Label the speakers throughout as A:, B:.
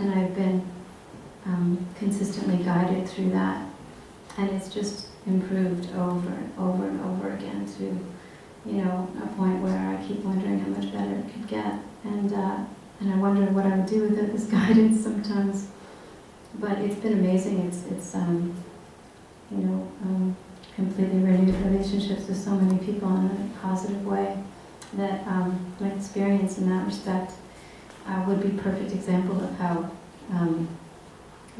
A: and I've been consistently guided through that, and it's just improved over and over and over again to, you know, a point where I keep wondering how much better it could get, and I wonder what I would do without this guidance sometimes. But it's been amazing. It's you know, completely renewed relationships with so many people in a positive way. That my experience in that respect would be a perfect example of how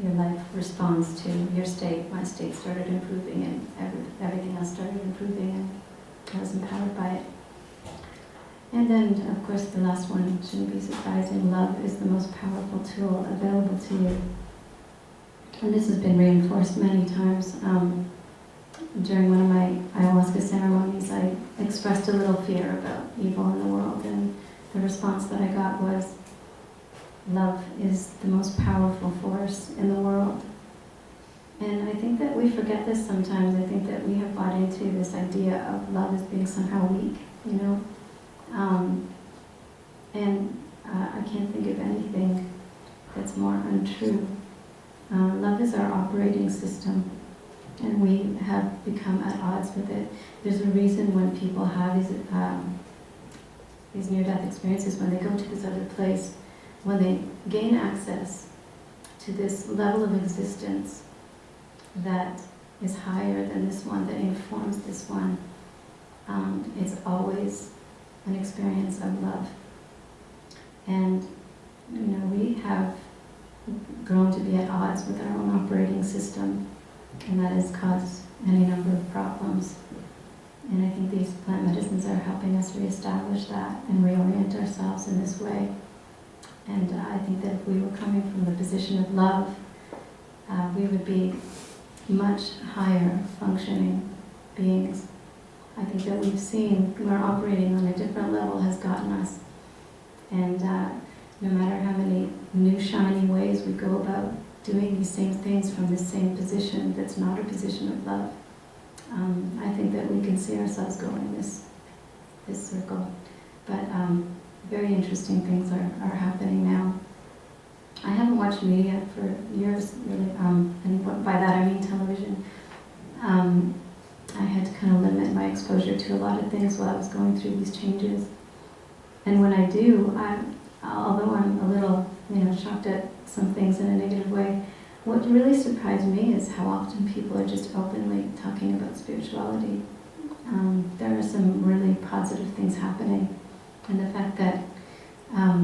A: your life responds to your state. My state started improving, and everything else started improving, and I was empowered by it. And then, of course, the last one shouldn't be surprising. Love is the most powerful tool available to you. And this has been reinforced many times. During one of my ayahuasca ceremonies, I expressed a little fear about evil in the world, and the response that I got was, love is the most powerful force in the world. And I think that we forget this sometimes. I think that we have bought into this idea of love as being somehow weak, you know? I can't think of anything that's more untrue. Love is our operating system, and we have become at odds with it. There's a reason when people have these near-death experiences, when they go to this other place, when they gain access to this level of existence that is higher than this one, that informs this one, it's always an experience of love. And, you know, we have grown to be at odds with our own operating system, and that has caused any number of problems. And I think these plant medicines are helping us reestablish that and reorient ourselves in this way. And I think that if we were coming from the position of love, we would be much higher functioning beings. I think that we've seen we're operating on a different level has gotten us. And no matter how many new shiny ways we go about doing these same things from the same position that's not a position of love, I think that we can see ourselves going in this circle. But very interesting things are happening now. I haven't watched media for years, really, and by that I mean television. I had to kind of limit my exposure to a lot of things while I was going through these changes. And when I do, although I'm a little, shocked at some things in a negative way, what really surprised me is how often people are just openly talking about spirituality. There are some really positive things happening, and the fact that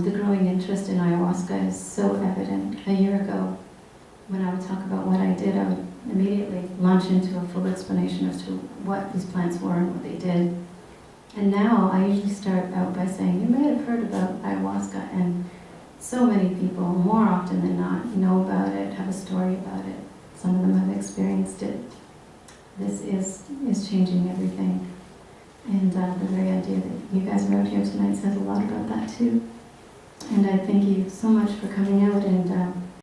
A: the growing interest in ayahuasca is so evident. A year ago, when I would talk about what I did, I would immediately launch into a full explanation as to what these plants were and what they did. And now I usually start out by saying, you may have heard about ayahuasca, and so many people, more often than not, know about it, have a story about it. Some of them have experienced it. This is changing everything. And the very idea that you guys are out here tonight says a lot about that too. And I thank you so much for coming out, and